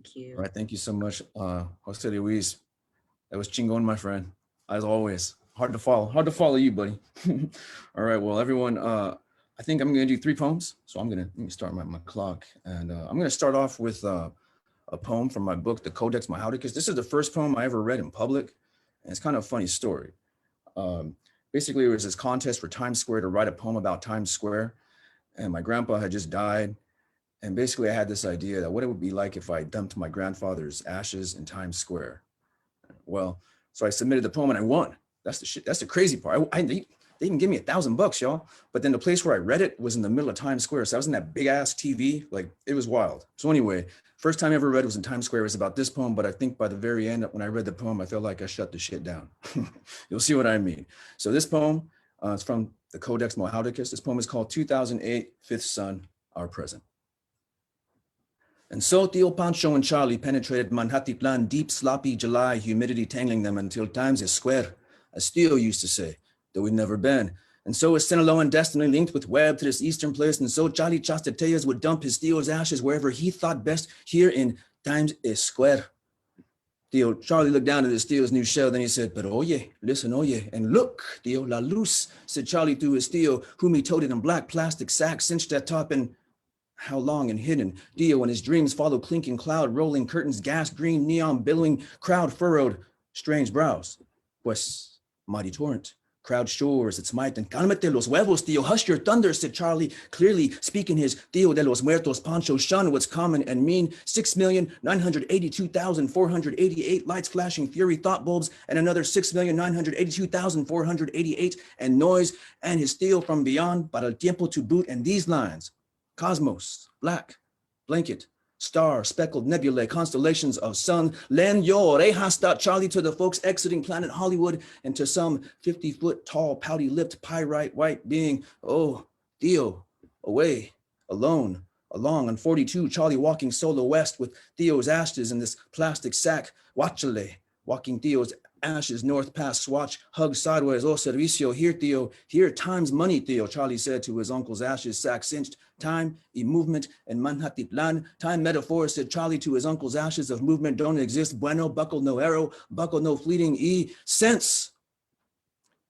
Thank All you. right, thank you so much, Jose Luis. That was chingon, my friend. As always, hard to follow you, buddy. All right, well, everyone, I think I'm gonna do three poems. So let me start my clock, and I'm gonna start off with a poem from my book, The Codex Mahauticus. This is the first poem I ever read in public, and it's kind of a funny story. Um, Basically, it was this contest for Times Square to write a poem about Times Square, and my grandpa had just died. And basically, I had this idea that what it would be like if I dumped my grandfather's ashes in Times Square. Well, so I submitted the poem and I won. That's the shit. That's the crazy part. They didn't give me $1,000, y'all. But then the place where I read it was in the middle of Times Square. So I was in that big ass TV. Like, it was wild. So anyway, first time I ever read was in Times Square. It was about this poem. But I think by the very end, when I read the poem, I felt like I shut the shit down. You'll see what I mean. So this poem is from the Codex Mohauticus. This poem is called 2008, Fifth Sun, Our Present. And so Theo Pancho and Charlie penetrated Manhattan, deep, sloppy July humidity tangling them until times is square, as Theo used to say, though we'd never been. And so is Sinaloa and destiny linked with web to this eastern place, and so Charlie Chastateas would dump his Theo's ashes wherever he thought best, here in times is square. Charlie looked down at his Theo's new shell, then he said, but oye, listen, oye, and look, Theo, la luz, said Charlie through his Theo, whom he toted in black plastic sacks, cinched at top, and how long and hidden. Dio and his dreams follow clinking cloud, rolling curtains, gas green, neon, billowing, crowd furrowed, strange brows. Pues, mighty torrent, crowd shores its might, and cálmate los huevos, Dio, hush your thunder, said Charlie, clearly speaking his Dio de los Muertos, Pancho shunned what's common and mean, 6,982,488 lights flashing fury thought bulbs, and another 6,982,488, and noise, and his Dio from beyond, para el tiempo to boot, and these lines, cosmos, black, blanket, star, speckled nebulae, constellations of sun. Len yo, hasta Charlie to the folks exiting planet Hollywood and to some 50-foot tall, pouty-lipped, pyrite white being. Oh, Theo, away, alone, along on 42, Charlie walking solo west with Theo's ashes in this plastic sack. Watchale, walking Theo's ashes north past Swatch, hug sideways, oh servicio, here Theo, here time's money Theo, Charlie said to his uncle's ashes sack cinched, time, movement, and Manhattan, time metaphor, said Charlie to his uncle's ashes of movement don't exist, bueno, buckle no arrow, buckle no fleeting sense.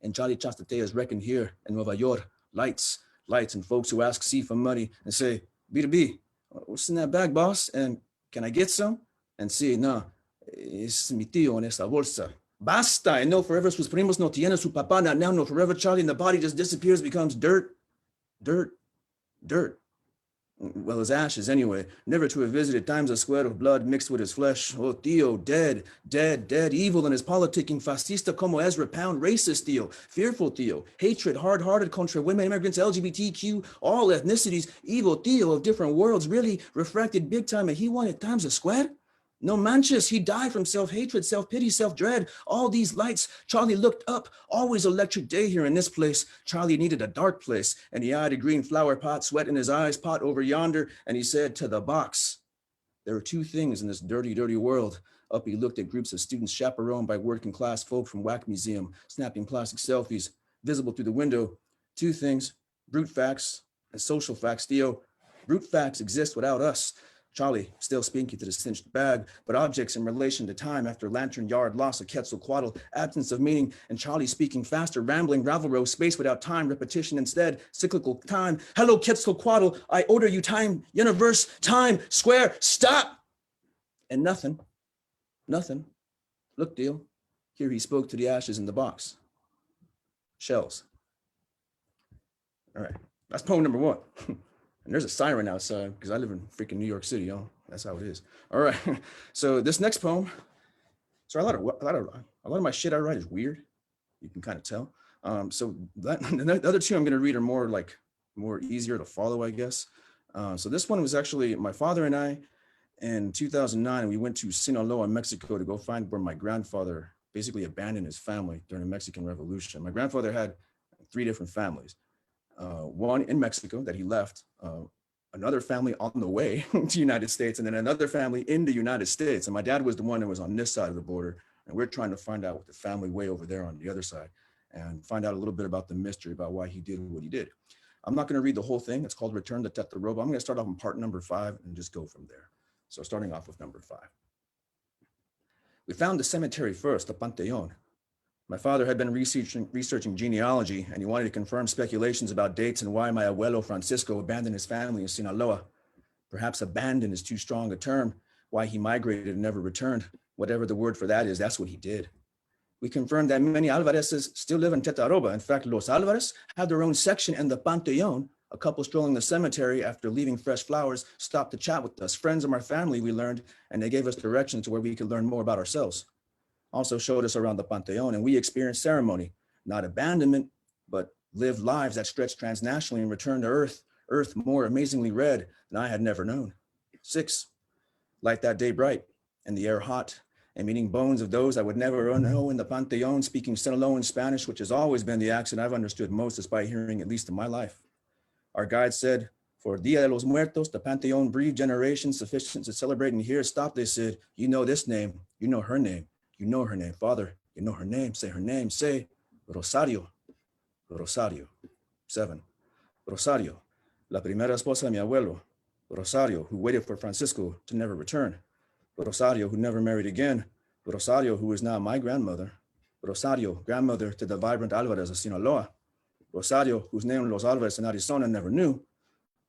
And Charlie Chastateas reckoned here in Nueva York, lights, and folks who ask C for money and say, B2B, what's in that bag, boss? And can I get some? And C, no, es mi tío en esta bolsa. Basta, and no forever sus primos no tiene su papá, not now, no forever Charlie, and the body just disappears, becomes dirt. Well, his ashes anyway, never to have visited times a sweat of blood mixed with his flesh. Oh, Theo, dead, evil in his politicking, fascista como Ezra Pound, racist Theo, fearful Theo, hatred, hard-hearted contra women, immigrants, LGBTQ, all ethnicities, evil Theo of different worlds, really refracted big time, and he wanted times a square? No manches, he died from self-hatred, self-pity, self-dread. All these lights, Charlie looked up, always electric day here in this place. Charlie needed a dark place, and he eyed a green flower pot, sweat in his eyes, pot over yonder, and he said to the box, there are two things in this dirty, dirty world. Up he looked at groups of students chaperoned by working class folk from Whack Museum, snapping plastic selfies, visible through the window. Two things, brute facts and social facts, Theo. Brute facts exist without us. Charlie, still speaking to the cinched bag, but objects in relation to time after lantern yard, loss of Quetzalcoatl, absence of meaning, and Charlie speaking faster, rambling, gravel row, space without time, repetition instead, cyclical time. Hello, Quetzalcoatl, I order you time, universe, time, square, stop! And nothing. Look, Deal. Here he spoke to the ashes in the box. Shells. All right, that's poem number one. And there's a siren outside because I live in freaking New York City, y'all. That's how it is. All right. So this next poem. So a lot of my shit I write is weird. You can kind of tell. So the other two I'm going to read are more easier to follow, I guess. So this one was actually my father and I in 2009. We went to Sinaloa, Mexico, to go find where my grandfather basically abandoned his family during the Mexican Revolution. My grandfather had 3 different families. One in Mexico that he left, another family on the way to the United States, and then another family in the United States. And my dad was the one that was on this side of the border. And we're trying to find out what the family way over there on the other side and find out a little bit about the mystery about why he did what he did. I'm not going to read the whole thing. It's called Return to Teta Roba. I'm going to start off on part number 5 and just go from there. So starting off with number 5. We found the cemetery first, the Panteon. My father had been researching genealogy, and he wanted to confirm speculations about dates and why my abuelo Francisco abandoned his family in Sinaloa. Perhaps abandoned is too strong a term, why he migrated and never returned. Whatever the word for that is, that's what he did. We confirmed that many Alvarezes still live in Tetaroba. In fact, Los Alvarez have their own section in the Panteon. A couple strolling the cemetery after leaving fresh flowers stopped to chat with us. Friends of our family, we learned, and they gave us directions to where we could learn more about ourselves. Also showed us around the Panteon, and we experienced ceremony, not abandonment, but lived lives that stretched transnationally and returned to earth more amazingly red than I had never known. 6, light that day bright, and the air hot, and meeting bones of those I would never know in the Panteon, speaking Sinaloan Spanish, which has always been the accent I've understood most despite hearing at least in my life. Our guide said, for Dia de los Muertos, the Panteon breathed generations sufficient to celebrate and hear. Stop, they said, you know this name, you know her name. You know her name, Father, you know her name, say Rosario, Rosario. 7, Rosario, la primera esposa de mi abuelo, Rosario, who waited for Francisco to never return, Rosario, who never married again, Rosario, who is now my grandmother, Rosario, grandmother to the vibrant Alvarez of Sinaloa, Rosario, whose name Los Alvarez in Arizona never knew,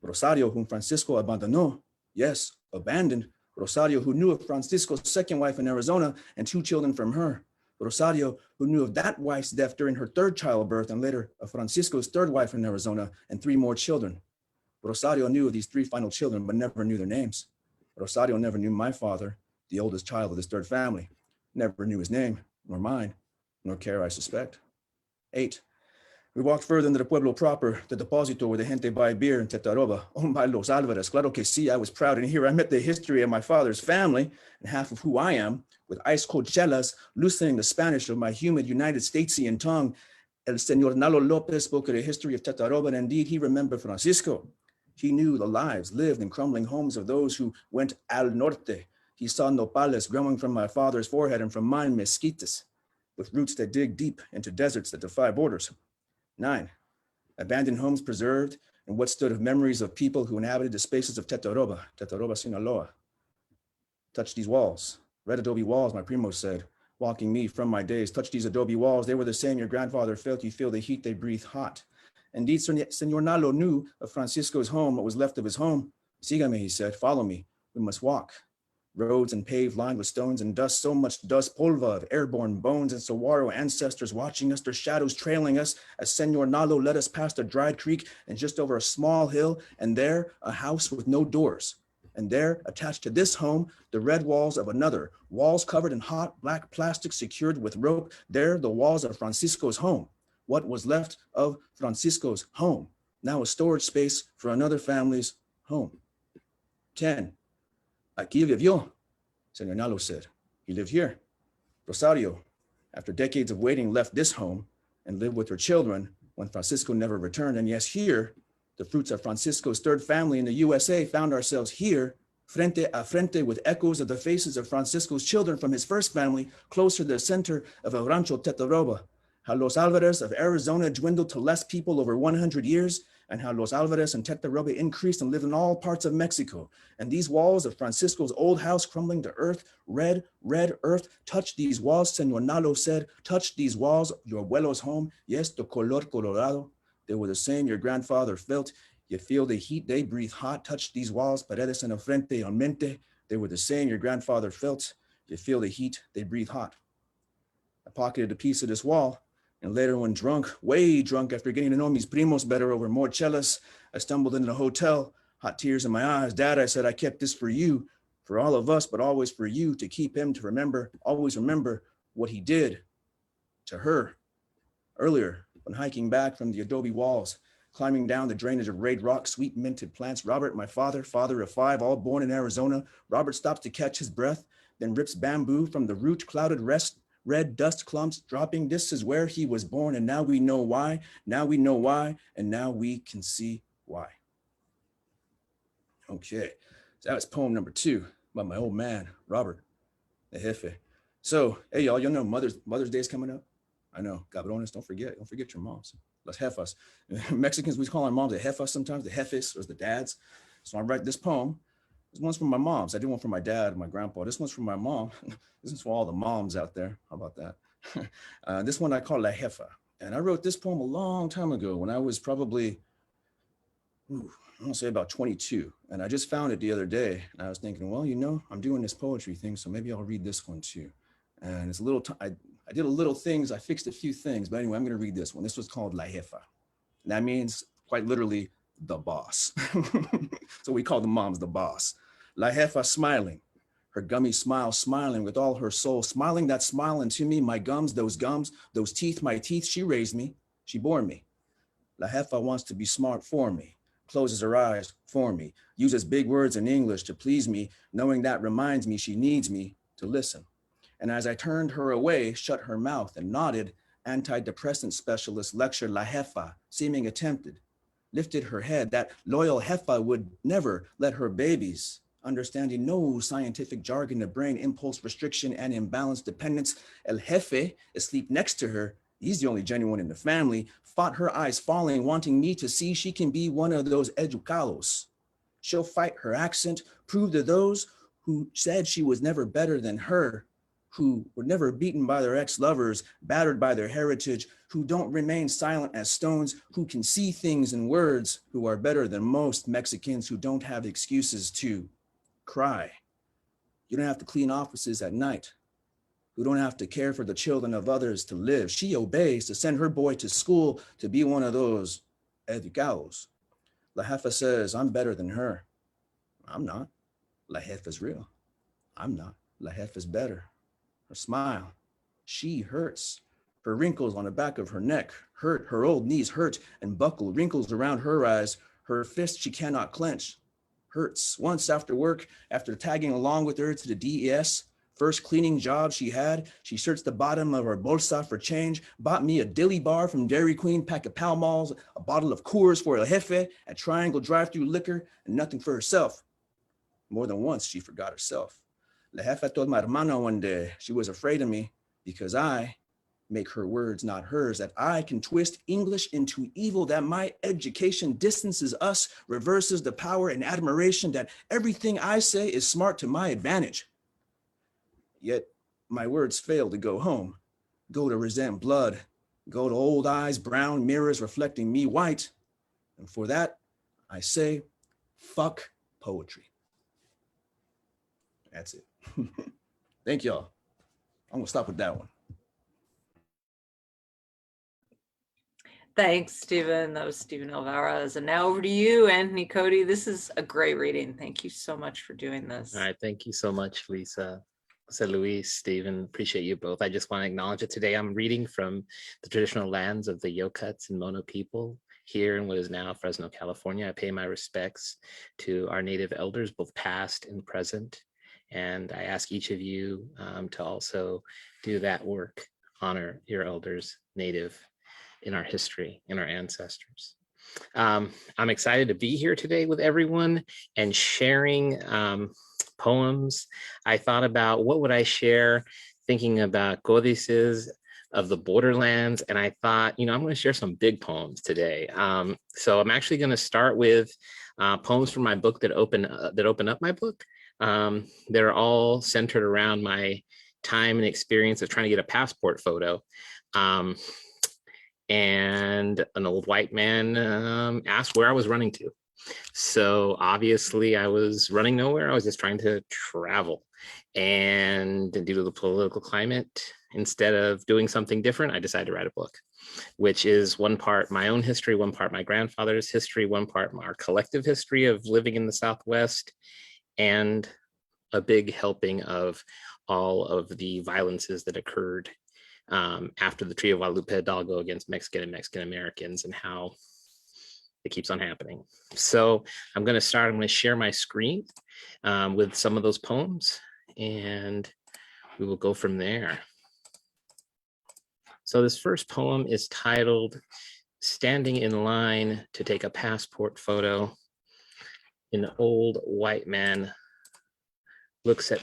Rosario, whom Francisco abandonó, yes, abandoned, Rosario, who knew of Francisco's second wife in Arizona and 2 children from her. Rosario, who knew of that wife's death during her 3rd childbirth and later of Francisco's 3rd wife in Arizona and 3 more children. Rosario knew of these 3 final children, but never knew their names. Rosario never knew my father, the oldest child of this 3rd family, never knew his name, nor mine, nor care, I suspect. 8, we walked further into the pueblo proper, the deposito where the gente buy beer in Tetaroba. Oh, my Los Alvarez, claro que sí, I was proud. And here I met the history of my father's family and half of who I am, with ice cold chelas, loosening the Spanish of my humid United Statesian tongue. El Señor Nalo Lopez spoke of the history of Tetaroba, and indeed he remembered Francisco. He knew the lives lived in crumbling homes of those who went al norte. He saw nopales growing from my father's forehead and from mine mesquites, with roots that dig deep into deserts that defy borders. 9, abandoned homes preserved and what stood of memories of people who inhabited the spaces of Tetaroba, Sinaloa. Touch these walls, red adobe walls, my primo said, walking me from my days. Touch these adobe walls, they were the same your grandfather felt. You feel the heat, they breathe hot. Indeed, Senor Nalo knew of Francisco's home, what was left of his home. Sígame, he said, follow me, we must walk. Roads and paved lined with stones and dust, so much dust, polva of airborne bones and saguaro ancestors watching us, their shadows trailing us as Senor Nalo led us past a dried creek and just over a small hill, and there a house with no doors. And there, attached to this home, the red walls of another, walls covered in hot black plastic secured with rope. There, the walls of Francisco's home. What was left of Francisco's home, now a storage space for another family's home. 10. Aquí vivió, Senor Nalo said. He lived here. Rosario, after decades of waiting, left this home and lived with her children when Francisco never returned. And yes, here, the fruits of Francisco's 3rd family in the USA found ourselves here, frente a frente with echoes of the faces of Francisco's children from his 1st family, closer to the center of El Rancho Tetaroba. How Los Alvarez of Arizona dwindled to less people over 100 years, and how Los Alvarez and Tetaroba increased and lived in all parts of Mexico. And these walls of Francisco's old house crumbling to earth, red earth, touch these walls, Senor Nalo said, touch these walls, your abuelo's home. Yes, the color colorado. They were the same your grandfather felt. You feel the heat, they breathe hot. Touch these walls, paredes en el frente, en mente. They were the same your grandfather felt. You feel the heat, they breathe hot. I pocketed a piece of this wall, and later when drunk, way drunk after getting to know mis primos better over more chelas, I stumbled into the hotel, hot tears in my eyes. Dad, I said, I kept this for you, for all of us, but always for you, to keep him, to remember, always remember what he did to her. Earlier, when hiking back from the adobe walls, climbing down the drainage of rayed rock, sweet minted plants, Robert, my father of 5, all born in Arizona, Robert stops to catch his breath, then rips bamboo from the root, clouded red dust clumps dropping. This is where he was born, and now we know why. Now we know why, and now we can see why. Okay, so that was poem number 2 about my old man, Robert, the jefe. So, hey, y'all know Mother's Day is coming up. I know, cabrones, don't forget your moms. Las jefas. Mexicans, we call our moms the jefas sometimes, the jefes or the dads. So I write this poem This one's from my moms. I did one for my dad and my grandpa. This one's from my mom. This is for all the moms out there. How about that? This one I call La Jefa. And I wrote this poem a long time ago when I was probably, I want to say about 22. And I just found it the other day. And I was thinking, well, you know, I'm doing this poetry thing, so maybe I'll read this one too. And it's a little, I did a little things. I fixed a few things. But anyway, I'm going to read this one. This was called La Jefa. And that means quite literally the boss. So we call the moms the boss. La Jefa smiling, her gummy smile smiling with all her soul, smiling that smile into me, my gums, those teeth, my teeth, she raised me, she bore me. La Jefa wants to be smart for me, closes her eyes for me, uses big words in English to please me, knowing that reminds me she needs me to listen. And as I turned her away, shut her mouth and nodded, antidepressant specialist lectured La Jefa, seeming attempted, lifted her head, that loyal Jefa would never let her babies, understanding no scientific jargon of brain impulse restriction and imbalance dependence, El Jefe, asleep next to her, he's the only genuine in the family, fought her eyes falling, wanting me to see she can be one of those educados. She'll fight her accent, prove to those who said she was never better than her, who were never beaten by their ex-lovers, battered by their heritage, who don't remain silent as stones, who can see things in words, who are better than most Mexicans who don't have excuses to cry. You don't have to clean offices at night. Who don't have to care for the children of others to live. She obeys to send her boy to school to be one of those educados. La Jefa says, I'm better than her. I'm not. La Jefa's real. I'm not. La Jefa's better. Her smile, she hurts. Her wrinkles on the back of her neck hurt. Her old knees hurt and buckle, wrinkles around her eyes. Her fist she cannot clench. Hurts. Once after work, after tagging along with her to the DES, first cleaning job she had, she searched the bottom of her bolsa for change, bought me a dilly bar from Dairy Queen, pack of Pall Malls, a bottle of Coors for El Jefe, a Triangle drive-through liquor, and nothing for herself. More than once, she forgot herself. La Jefa told my hermana one day she was afraid of me because I make her words not hers, that I can twist English into evil, that my education distances us, reverses the power and admiration, that everything I say is smart to my advantage. Yet my words fail to go home, go to resent blood, go to old eyes, brown mirrors reflecting me white. And for that, I say, fuck poetry. That's it. Thank y'all. I'm gonna stop with that one. Thanks, Stephen. That was Stephen Alvarez. And now over to you, Anthony Cody. This is a great reading. Thank you so much for doing this. All right, thank you so much, Lisa. So Luis, Stephen, appreciate you both. I just want to acknowledge that today I'm reading from the traditional lands of the Yokuts and Mono people here in what is now Fresno, California. I pay my respects to our native elders, both past and present. And I ask each of you to also do that work, honor your elders, native in our history, in our ancestors. I'm excited to be here today with everyone and sharing poems. I thought about what would I share, thinking about Codices of the Borderlands, and I thought, you know, I'm going to share some big poems today. So I'm actually going to start with poems from my book that open up my book. They're all centered around my time and experience of trying to get a passport photo. And an old white man asked where I was running to. So obviously I was running nowhere. I was just trying to travel. And due to the political climate, instead of doing something different, I decided to write a book, which is one part my own history, one part my grandfather's history, one part our collective history of living in the Southwest, and a big helping of all of the violences that occurred after the Trio of Guadalupe Hidalgo against Mexican and Mexican Americans, and how it keeps on happening. So I'm going to share my screen with some of those poems, and we will go from there. So this first poem is titled Standing in Line to Take a Passport Photo. An old white man looks at me